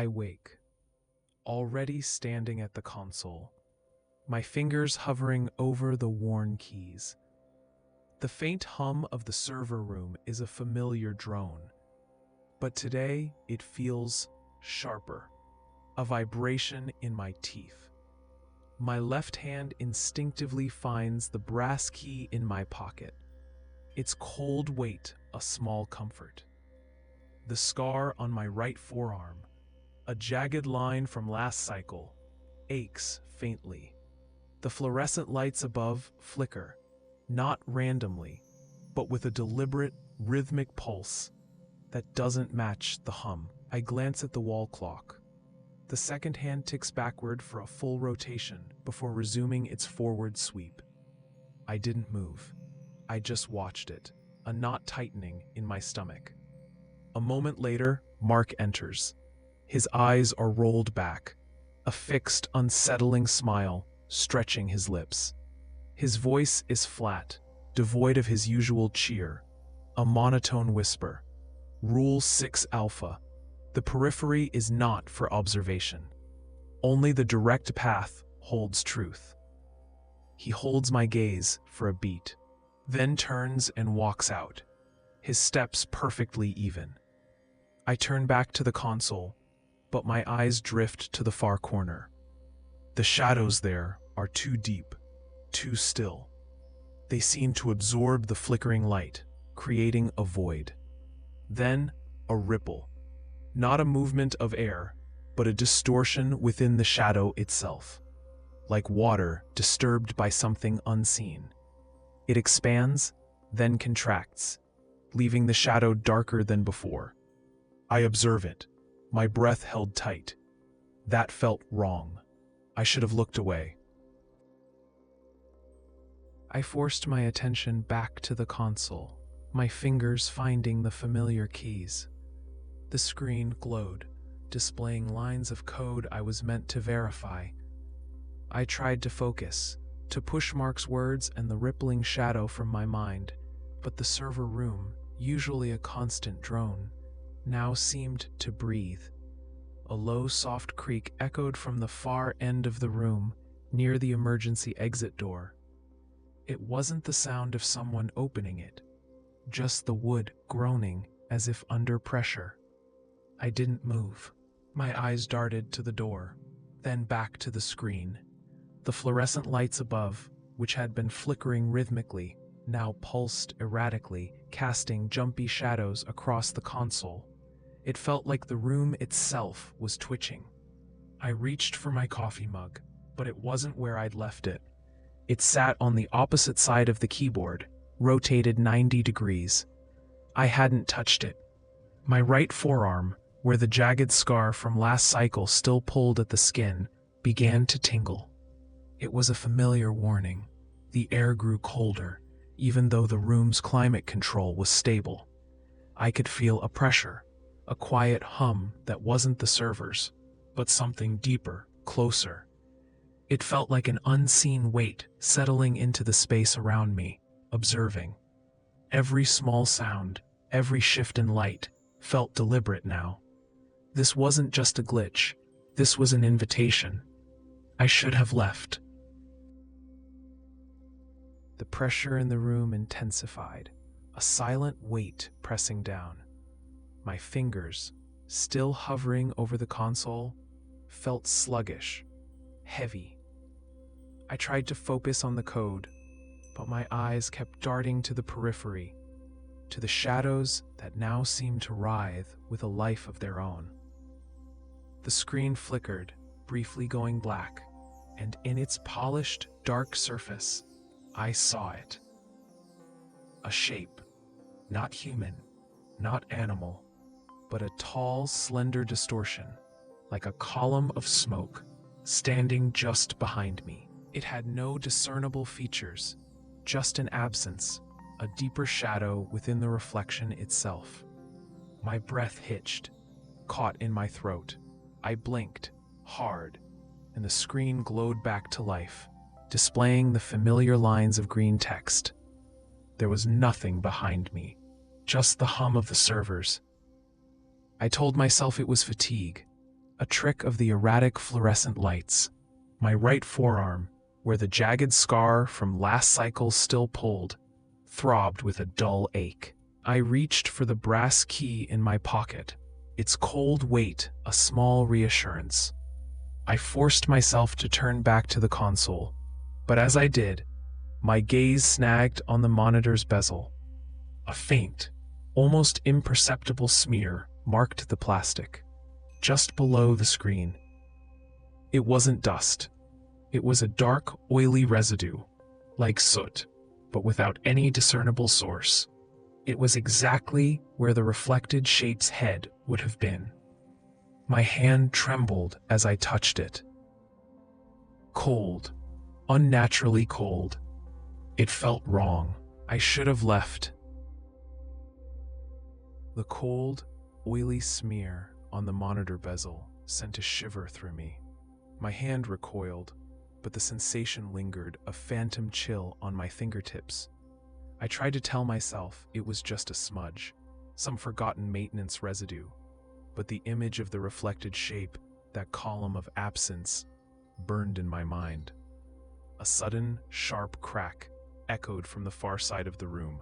I wake, already standing at the console, my fingers hovering over the worn keys. The faint hum of the server room is a familiar drone, but today it feels sharper, a vibration in my teeth. My left hand instinctively finds the brass key in my pocket, its cold weight a small comfort. The scar on my right forearm, a jagged line from last cycle, aches faintly. The fluorescent lights above flicker, not randomly, but with a deliberate, rhythmic pulse that doesn't match the hum. I glance at the wall clock. The second hand ticks backward for a full rotation before resuming its forward sweep. I didn't move. I just watched it, a knot tightening in my stomach. A moment later, Mark enters. His eyes are rolled back, a fixed, unsettling smile stretching his lips. His voice is flat, devoid of his usual cheer, a monotone whisper. Rule 6 Alpha. The periphery is not for observation. Only the direct path holds truth. He holds my gaze for a beat, then turns and walks out, his steps perfectly even. I turn back to the console, but my eyes drift to the far corner. The shadows there are too deep, too still. They seem to absorb the flickering light, creating a void. Then, a ripple. Not a movement of air, but a distortion within the shadow itself, like water disturbed by something unseen. It expands, then contracts, leaving the shadow darker than before. I observe it, my breath held tight. That felt wrong. I should have looked away. I forced my attention back to the console, my fingers finding the familiar keys. The screen glowed, displaying lines of code I was meant to verify. I tried to focus, to push Mark's words and the rippling shadow from my mind, but the server room, usually a constant drone, now seemed to breathe. A low, soft creak echoed from the far end of the room, near the emergency exit door. It wasn't the sound of someone opening it, just the wood groaning as if under pressure. I didn't move. My eyes darted to the door, then back to the screen. The fluorescent lights above, which had been flickering rhythmically, now pulsed erratically, casting jumpy shadows across the console. It felt like the room itself was twitching. I reached for my coffee mug, but it wasn't where I'd left it. It sat on the opposite side of the keyboard, rotated 90 degrees. I hadn't touched it. My right forearm, where the jagged scar from last cycle still pulled at the skin, began to tingle. It was a familiar warning. The air grew colder, even though the room's climate control was stable. I could feel a pressure, a quiet hum that wasn't the servers, but something deeper, closer. It felt like an unseen weight settling into the space around me, observing. Every small sound, every shift in light, felt deliberate now. This wasn't just a glitch. This was an invitation. I should have left. The pressure in the room intensified, a silent weight pressing down. My fingers, still hovering over the console, felt sluggish, heavy. I tried to focus on the code, but my eyes kept darting to the periphery, to the shadows that now seemed to writhe with a life of their own. The screen flickered, briefly going black, and in its polished, dark surface, I saw it. A shape, not human, not animal, but a tall, slender distortion, like a column of smoke, standing just behind me. It had no discernible features, just an absence, a deeper shadow within the reflection itself. My breath hitched, caught in my throat. I blinked, hard, and the screen glowed back to life, displaying the familiar lines of green text. There was nothing behind me, just the hum of the servers. I told myself it was fatigue, a trick of the erratic fluorescent lights. My right forearm, where the jagged scar from last cycle still pulled, throbbed with a dull ache. I reached for the brass key in my pocket, its cold weight a small reassurance. I forced myself to turn back to the console, but as I did, my gaze snagged on the monitor's bezel. A faint, almost imperceptible smear marked the plastic, just below the screen. It wasn't dust. It was a dark, oily residue, like soot, but without any discernible source. It was exactly where the reflected shape's head would have been. My hand trembled as I touched it. Cold, unnaturally cold. It felt wrong. I should have left. The cold, oily smear on the monitor bezel sent a shiver through me. My hand recoiled, but the sensation lingered, a phantom chill on my fingertips. I tried to tell myself it was just a smudge, some forgotten maintenance residue, but the image of the reflected shape, that column of absence, burned in my mind. A sudden, sharp crack echoed from the far side of the room.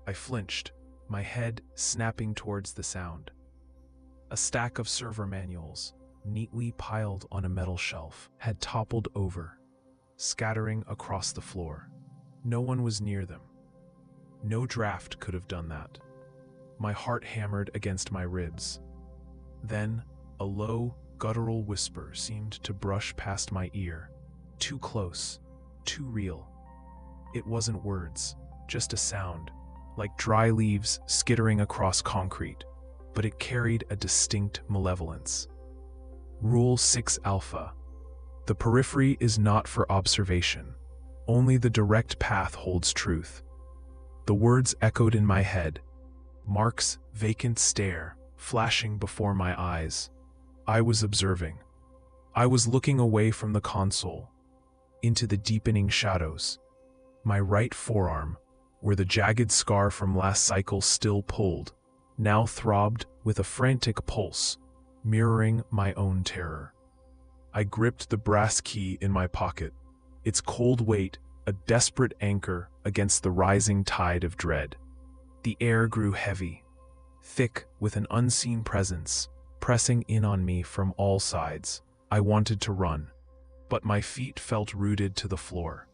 I flinched, my head snapping towards the sound. A stack of server manuals, neatly piled on a metal shelf, had toppled over, scattering across the floor. No one was near them. No draft could have done that. My heart hammered against my ribs. Then, a low, guttural whisper seemed to brush past my ear. Too close, too real. It wasn't words, just a sound, like dry leaves skittering across concrete, but it carried a distinct malevolence. Rule 6 Alpha. The periphery is not for observation. Only the direct path holds truth. The words echoed in my head, Mark's vacant stare flashing before my eyes. I was observing. I was looking away from the console, into the deepening shadows. My right forearm, where the jagged scar from last cycle still pulled, now throbbed with a frantic pulse, mirroring my own terror. I gripped the brass key in my pocket, its cold weight a desperate anchor against the rising tide of dread. The air grew heavy, thick with an unseen presence, pressing in on me from all sides. I wanted to run, but my feet felt rooted to the floor.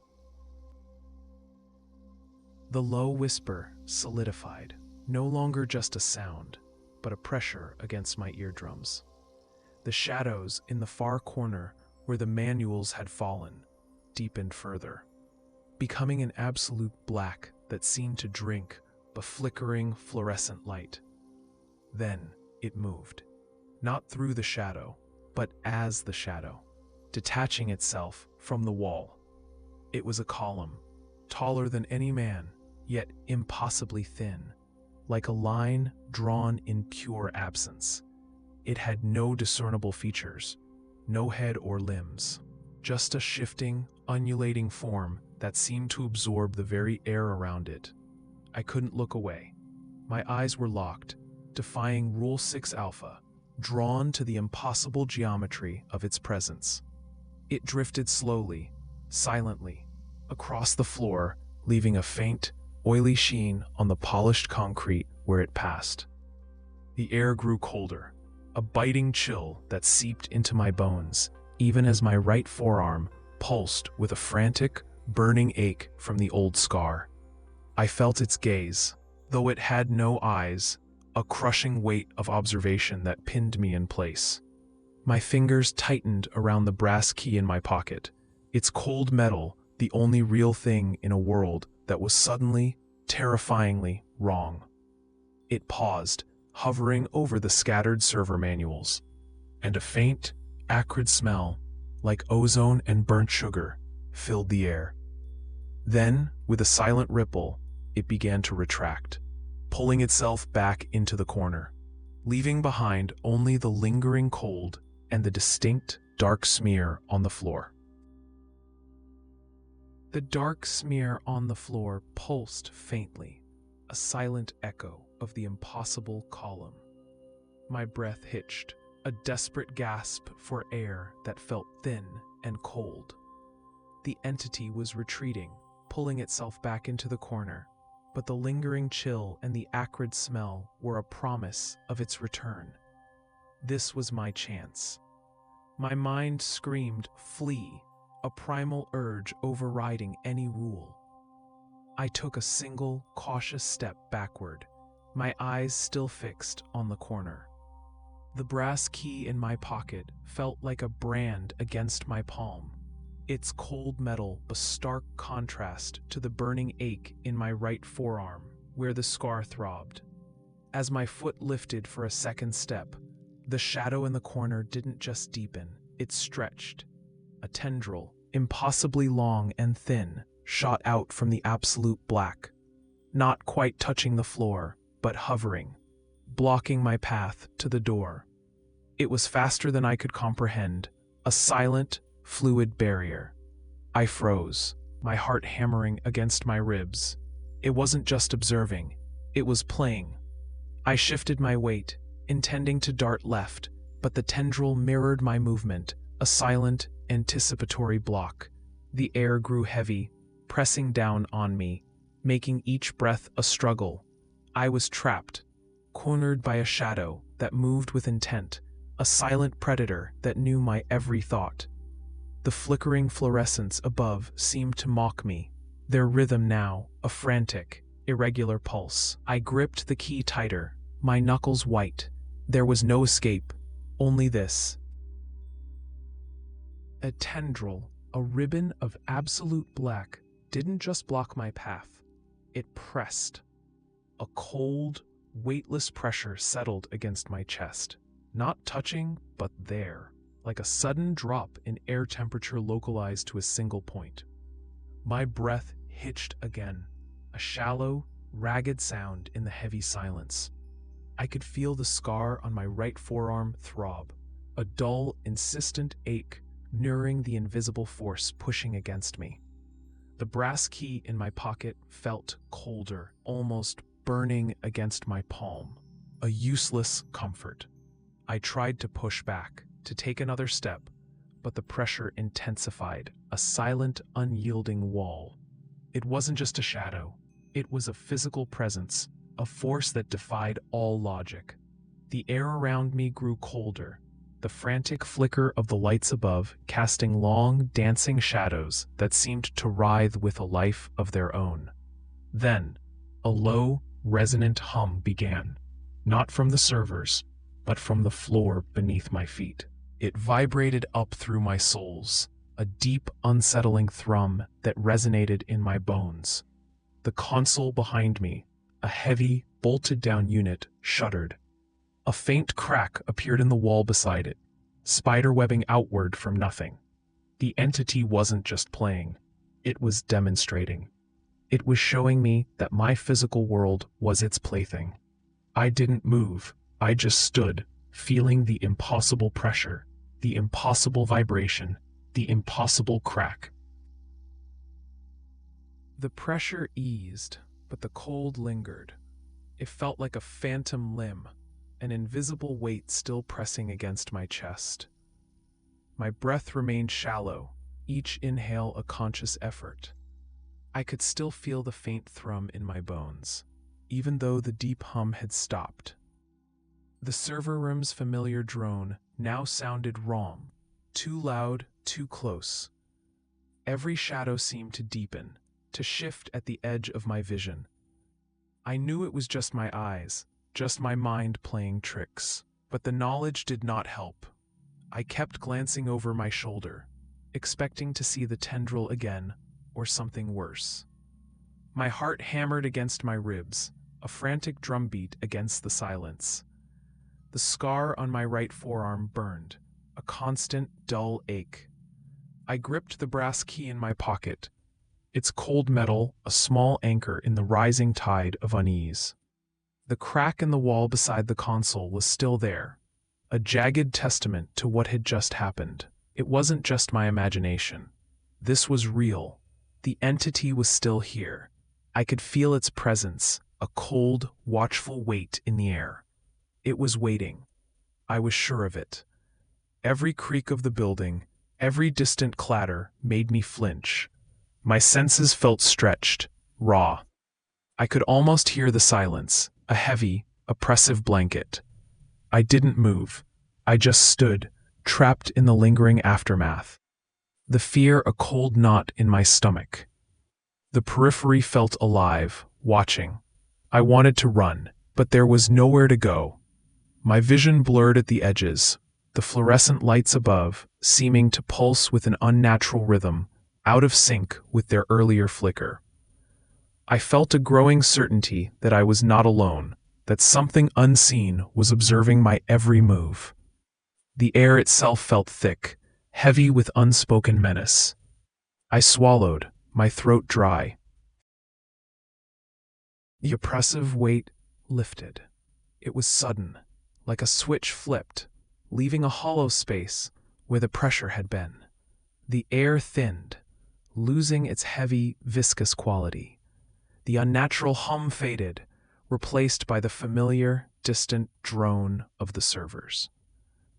The low whisper solidified, no longer just a sound, but a pressure against my eardrums. The shadows in the far corner where the manuals had fallen deepened further, becoming an absolute black that seemed to drink a flickering fluorescent light. Then it moved, not through the shadow, but as the shadow, detaching itself from the wall. It was a column, taller than any man, yet impossibly thin, like a line drawn in pure absence. It had no discernible features, no head or limbs, just a shifting, undulating form that seemed to absorb the very air around it. I couldn't look away. My eyes were locked, defying Rule 6 Alpha, drawn to the impossible geometry of its presence. It drifted slowly, silently, across the floor, leaving a faint, oily sheen on the polished concrete where it passed. The air grew colder, a biting chill that seeped into my bones, even as my right forearm pulsed with a frantic, burning ache from the old scar. I felt its gaze, though it had no eyes, a crushing weight of observation that pinned me in place. My fingers tightened around the brass key in my pocket, its cold metal the only real thing in a world that was suddenly, terrifyingly wrong. It paused, hovering over the scattered server manuals, and a faint, acrid smell, like ozone and burnt sugar, filled the air. Then, with a silent ripple, it began to retract, pulling itself back into the corner, leaving behind only the lingering cold and the distinct, dark smear on the floor. The dark smear on the floor pulsed faintly, a silent echo of the impossible column. My breath hitched, a desperate gasp for air that felt thin and cold. The entity was retreating, pulling itself back into the corner, but the lingering chill and the acrid smell were a promise of its return. This was my chance. My mind screamed, "Flee," a primal urge overriding any rule. I took a single, cautious step backward, my eyes still fixed on the corner. The brass key in my pocket felt like a brand against my palm, its cold metal a stark contrast to the burning ache in my right forearm, where the scar throbbed. As my foot lifted for a second step, the shadow in the corner didn't just deepen, it stretched. A tendril, impossibly long and thin, shot out from the absolute black, not quite touching the floor, but hovering, blocking my path to the door. It was faster than I could comprehend, a silent, fluid barrier. I froze, my heart hammering against my ribs. It wasn't just observing, it was playing. I shifted my weight, intending to dart left, but the tendril mirrored my movement, a silent, anticipatory block. The air grew heavy, pressing down on me, making each breath a struggle. I was trapped, cornered by a shadow that moved with intent, a silent predator that knew my every thought. The flickering fluorescence above seemed to mock me, their rhythm now a frantic, irregular pulse. I gripped the key tighter, my knuckles white. There was no escape, only this. A tendril, a ribbon of absolute black, didn't just block my path. It pressed. A cold, weightless pressure settled against my chest. Not touching, but there, like a sudden drop in air temperature localized to a single point. My breath hitched again, a shallow, ragged sound in the heavy silence. I could feel the scar on my right forearm throb, a dull, insistent ache mirroring the invisible force pushing against me. The brass key in my pocket felt colder, almost burning against my palm, a useless comfort. I tried to push back, to take another step, but the pressure intensified, a silent, unyielding wall. It wasn't just a shadow, it was a physical presence, a force that defied all logic. The air around me grew colder, the frantic flicker of the lights above casting long, dancing shadows that seemed to writhe with a life of their own. Then, a low, resonant hum began, not from the servers, but from the floor beneath my feet. It vibrated up through my soles, a deep, unsettling thrum that resonated in my bones. The console behind me, a heavy, bolted-down unit, shuddered. A faint crack appeared in the wall beside it, spiderwebbing outward from nothing. The entity wasn't just playing, it was demonstrating. It was showing me that my physical world was its plaything. I didn't move, I just stood, feeling the impossible pressure, the impossible vibration, the impossible crack. The pressure eased, but the cold lingered. It felt like a phantom limb, an invisible weight still pressing against my chest. My breath remained shallow, each inhale a conscious effort. I could still feel the faint thrum in my bones, even though the deep hum had stopped. The server room's familiar drone now sounded wrong, too loud, too close. Every shadow seemed to deepen, to shift at the edge of my vision. I knew it was just my eyes, just my mind playing tricks, but the knowledge did not help. I kept glancing over my shoulder, expecting to see the tendril again, or something worse. My heart hammered against my ribs, a frantic drumbeat against the silence. The scar on my right forearm burned, a constant, dull ache. I gripped the brass key in my pocket, its cold metal a small anchor in the rising tide of unease. The crack in the wall beside the console was still there, a jagged testament to what had just happened. It wasn't just my imagination. This was real. The entity was still here. I could feel its presence, a cold, watchful weight in the air. It was waiting. I was sure of it. Every creak of the building, every distant clatter made me flinch. My senses felt stretched, raw. I could almost hear the silence, a heavy, oppressive blanket. I didn't move. I just stood, trapped in the lingering aftermath. The fear a cold knot in my stomach. The periphery felt alive, watching. I wanted to run, but there was nowhere to go. My vision blurred at the edges, the fluorescent lights above seeming to pulse with an unnatural rhythm, out of sync with their earlier flicker. I felt a growing certainty that I was not alone, that something unseen was observing my every move. The air itself felt thick, heavy with unspoken menace. I swallowed, my throat dry. The oppressive weight lifted. It was sudden, like a switch flipped, leaving a hollow space where the pressure had been. The air thinned, losing its heavy, viscous quality. The unnatural hum faded, replaced by the familiar, distant drone of the servers.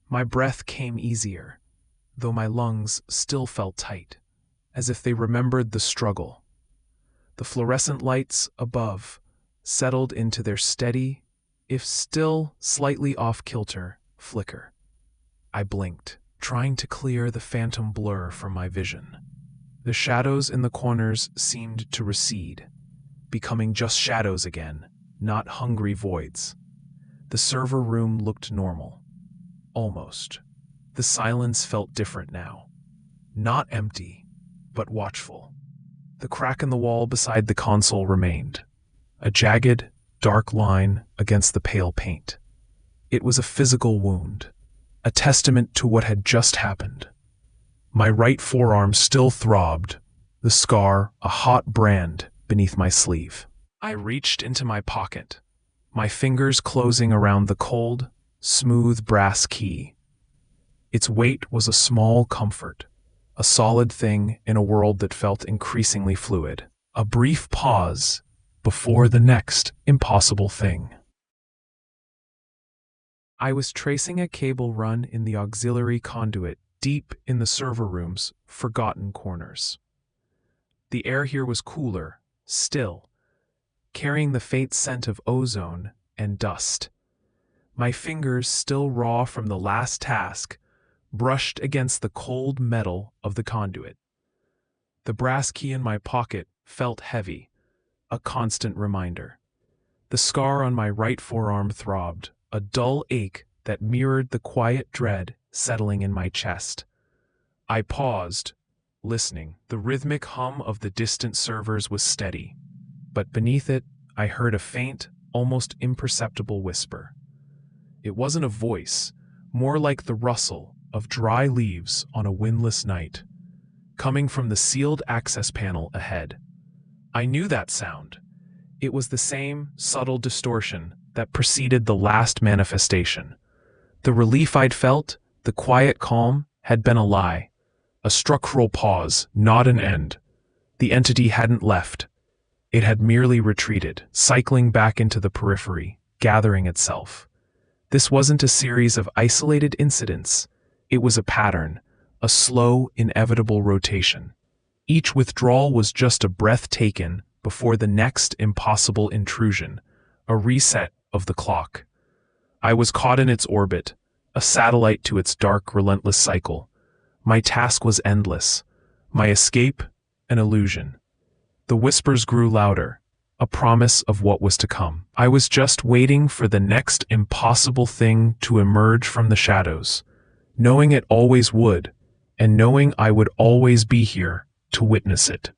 My breath came easier, though my lungs still felt tight, as if they remembered the struggle. The fluorescent lights above settled into their steady, if still slightly off-kilter, flicker. I blinked, trying to clear the phantom blur from my vision. The shadows in the corners seemed to recede, becoming just shadows again, not hungry voids. The server room looked normal. Almost. The silence felt different now. Not empty, but watchful. The crack in the wall beside the console remained, a jagged, dark line against the pale paint. It was a physical wound, a testament to what had just happened. My right forearm still throbbed, the scar a hot brand beneath my sleeve. I reached into my pocket, my fingers closing around the cold, smooth brass key. Its weight was a small comfort, a solid thing in a world that felt increasingly fluid. A brief pause before the next impossible thing. I was tracing a cable run in the auxiliary conduit deep in the server room's forgotten corners. The air here was cooler, still, carrying the faint scent of ozone and dust. My fingers, still raw from the last task, brushed against the cold metal of the conduit. The brass key in my pocket felt heavy, a constant reminder. The scar on my right forearm throbbed, a dull ache that mirrored the quiet dread settling in my chest. I paused, listening. The rhythmic hum of the distant servers was steady, but beneath it, I heard a faint, almost imperceptible whisper. It wasn't a voice, more like the rustle of dry leaves on a windless night, coming from the sealed access panel ahead. I knew that sound. It was the same subtle distortion that preceded the last manifestation. The relief I'd felt, the quiet calm, had been a lie. A structural pause, not an end. The entity hadn't left. It had merely retreated, cycling back into the periphery, gathering itself. This wasn't a series of isolated incidents. It was a pattern, a slow, inevitable rotation. Each withdrawal was just a breath taken before the next impossible intrusion, a reset of the clock. I was caught in its orbit, a satellite to its dark, relentless cycle. My task was endless, my escape an illusion. The whispers grew louder, a promise of what was to come. I was just waiting for the next impossible thing to emerge from the shadows, knowing it always would, and knowing I would always be here to witness it.